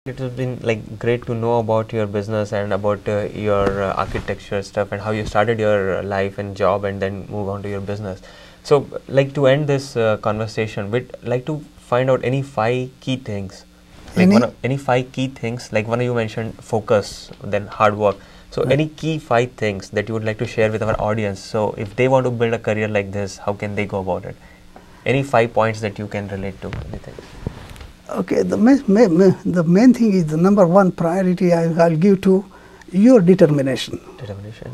It has been like great to know about your business and about your architecture stuff and how you started your life and job and then move on to your business. So, like to end this conversation, we'd like to find out any 5 key things. Like any 5 key things, like one of you mentioned focus, then hard work. So, any key 5 things that you would like to share with our audience. So, if they want to build a career like this, how can they go about it? Any 5 points that you can relate to? Anything? Okay, the main thing is the number 1 priority I'll give to your determination. Determination.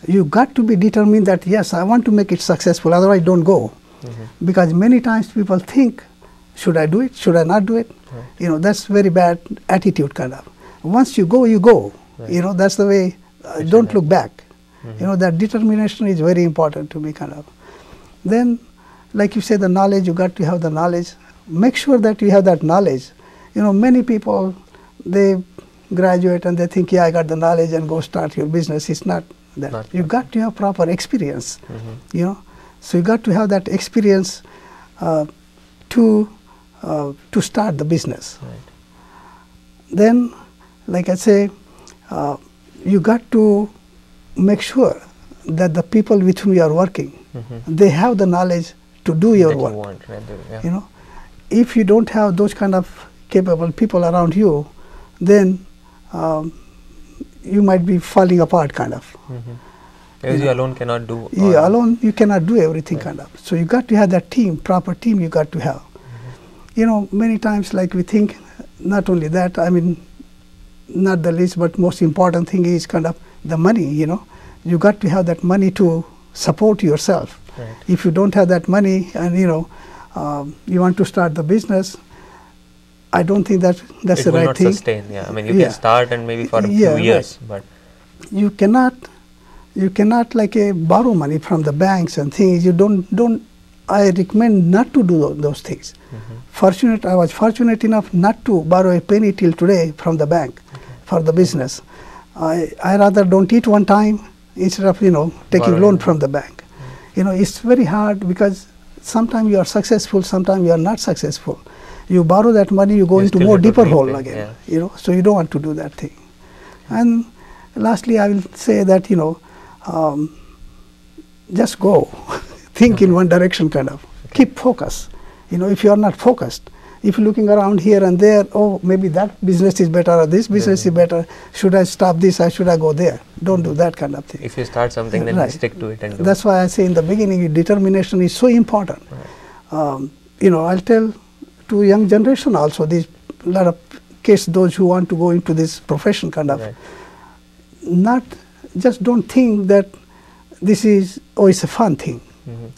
You got to be determined that yes, I want to make it successful, otherwise don't go. Because many times people think, should I do it, should I not do it? You know, that's very bad attitude kind of. Once you go, you go. You know, that's the way, don't look back. You know, that determination is very important to me kind of. Then, like you say, the knowledge, you got to have the knowledge. Make sure that you have that knowledge. You know, many people, they graduate and they think, yeah, I got the knowledge and go start your business. It's not that. You got to have proper experience, you know. So you got to have that experience to start the business. Then, like I say, you got to make sure that the people with whom you are working, they have the knowledge to do your work. You know, if you don't have those kind of capable people around you, then you might be falling apart kind of. Because you alone cannot do. Yeah, alone you cannot do everything kind of. So you got to have that team, proper team you got to have. You know, many times like we think, not only that, I mean, not the least, but most important thing is kind of the money, you know. You got to have that money to support yourself. If you don't have that money and, you know, you want to start the business, I don't think that's the right thing. It will not sustain, yeah. I mean, you can start and maybe for a few years, but you cannot like borrow money from the banks and things. You don't. I recommend not to do those things. I was fortunate enough not to borrow a penny till today from the bank for the business. I rather don't eat one time instead of, you know, taking loan from the bank. You know, it's very hard because sometimes you are successful, sometimes you are not successful. You borrow that money, you go into more deeper hole again. You know, so you don't want to do that thing. And lastly, I will say that, you know, just go. Think in one direction kind of. Keep focus. You know, if you are not focused, if you're looking around here and there, oh, maybe that business is better or this business is better, should I stop this or should I go there? Don't do that kind of thing. If you start something, then stick to it. And do That's why I say in the beginning, determination is so important. You know, I'll tell to young generation also, these lot of kids, those who want to go into this profession kind of, not just don't think that this is, oh, it's a fun thing.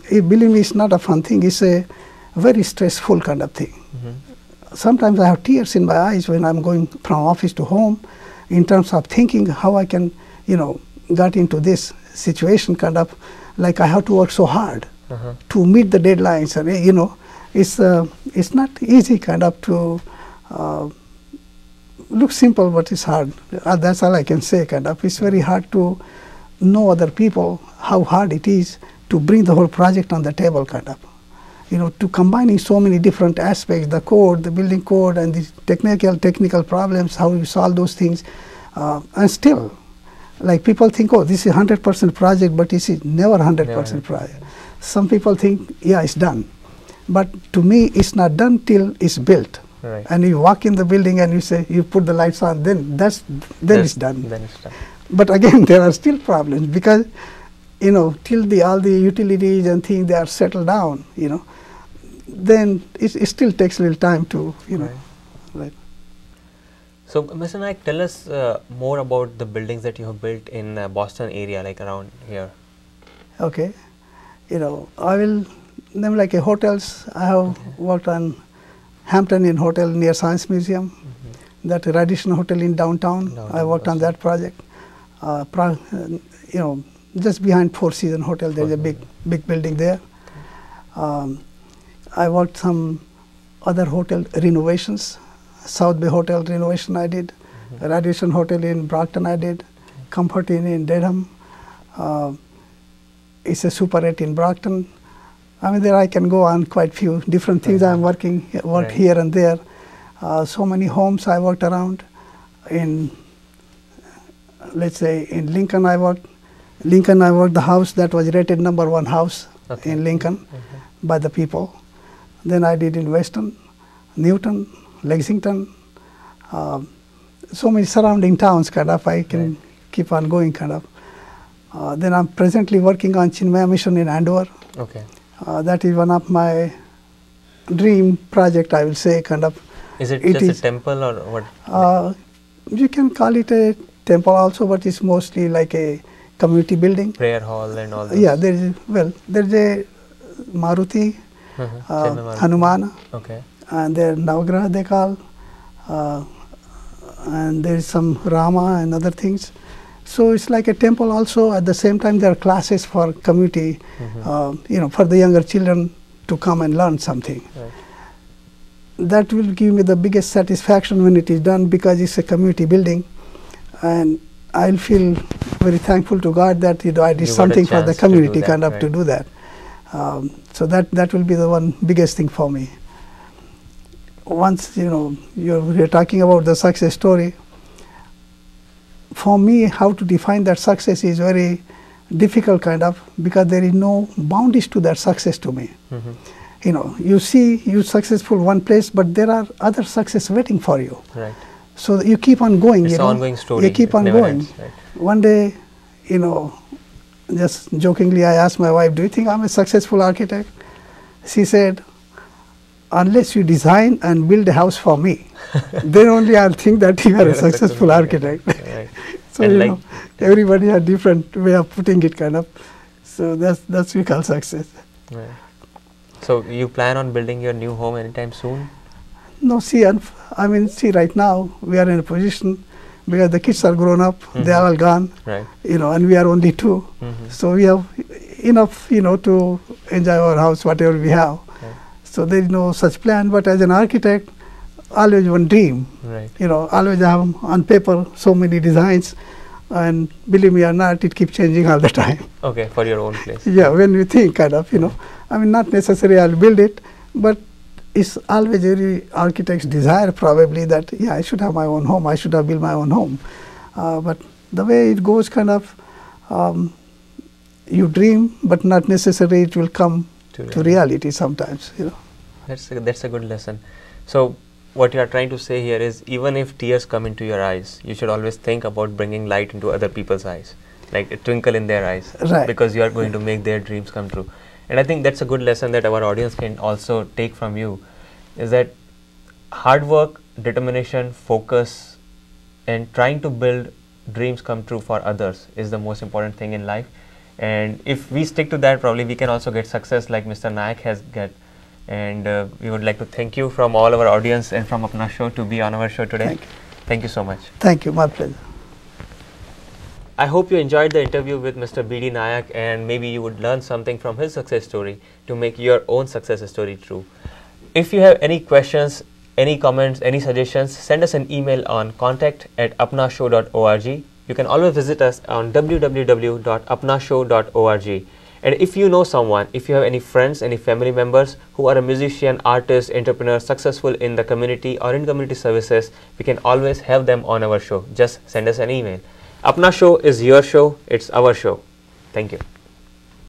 Believe me, it's not a fun thing. It's a very stressful kind of thing. Sometimes I have tears in my eyes when I'm going from office to home in terms of thinking how I can, you know, get into this situation kind of, like I have to work so hard to meet the deadlines. And, you know, it's not easy kind of to look simple, but it's hard. That's all I can say kind of. It's very hard to know other people, how hard it is to bring the whole project on the table kind of. You know, to combining so many different aspects, the code, the building code, and the technical problems, how you solve those things. And still, like people think, oh, this is 100% project, but this is never 100% project. Some people think, yeah, it's done. But to me, it's not done till it's built. And you walk in the building and you say, you put the lights on, then it's done. Then it's done. But again, there are still problems because, you know, till all the utilities and things, they are settled down, you know, then it still takes a little time to, you know. So, Mr. Nayak, tell us more about the buildings that you have built in Boston area, like around here. Okay. You know, I will name like hotels. I have worked on Hampton Inn Hotel near Science Museum, that Radisson Hotel in downtown. I worked on that project. You know, just behind Four Seasons Hotel, there's a big building there. I worked some other hotel renovations. South Bay Hotel renovation I did. Radisson Hotel in Brockton I did. Comfort Inn in Dedham. It's a Super 8 in Brockton. I mean, there I can go on quite few different things I'm work here and there. So many homes I worked around. In, let's say, in Lincoln I worked. Lincoln I worked the house that was rated #1 house in Lincoln by the people. Then I did in Weston, Newton, Lexington, so many surrounding towns kind of. I can keep on going kind of. Then I'm presently working on Chinmaya Mission in Andover. Okay. That is one of my dream project, I will say, kind of. Is it just a temple or what? You can call it a temple also, but it's mostly like a community building. Prayer hall and all that. Yeah, there's a Maruti, Hanuman, and there Navagraha they call, and there's some Rama and other things. So it's like a temple also. At the same time, there are classes for community, for the younger children to come and learn something. Right. That will give me the biggest satisfaction when it is done, because it's a community building, and I'll feel very thankful to God that I did something for the community kind of to do that. So that will be the one biggest thing for me. Once you're talking about the success story, for me, how to define that success is very difficult kind of, because there is no boundaries to that success to me. You see you successful one place, but there are other success waiting for you. Right. So you keep on going. It's an ongoing story. You keep on going. Ends, right. One day, just jokingly, I asked my wife, "Do you think I'm a successful architect?" She said, "Unless you design and build a house for me, then only I'll think that you are a successful architect." Right. So everybody has different way of putting it, kind of. So that's we call success. Right. So you plan on building your new home anytime soon? No, see, right now we are in a position, because the kids are grown up, they are all gone, right. And we are only two. So we have enough, to enjoy our house, whatever we have. Right. So there is no such plan. But as an architect, always one dream. Right. Always have on paper so many designs, and believe me or not, it keeps changing all the time. Okay, for your own place. Yeah, when we think, kind of, not necessarily I'll build it, but it's always every architect's desire probably that, I should have my own home, I should have built my own home. But the way it goes, kind of, you dream, but not necessarily it will come to reality sometimes, That's a good lesson. So what you are trying to say here is, even if tears come into your eyes, you should always think about bringing light into other people's eyes, like a twinkle in their eyes, right. Because you are going to make their dreams come true. And I think that's a good lesson that our audience can also take from you, is that hard work, determination, focus, and trying to build dreams come true for others is the most important thing in life. And if we stick to that, probably we can also get success like Mr. Nayak has got. And we would like to thank you from all our audience and from APNA show to be on our show today. Thank you so much. Thank you, my pleasure. I hope you enjoyed the interview with Mr. B.D. Nayak, and maybe you would learn something from his success story to make your own success story true. If you have any questions, any comments, any suggestions, send us an email on contact@apnashow.org. You can always visit us on www.apnashow.org. And if you know someone, if you have any friends, any family members who are a musician, artist, entrepreneur, successful in the community or in community services, we can always have them on our show. Just send us an email. APNA show is your show, it's our show. Thank you.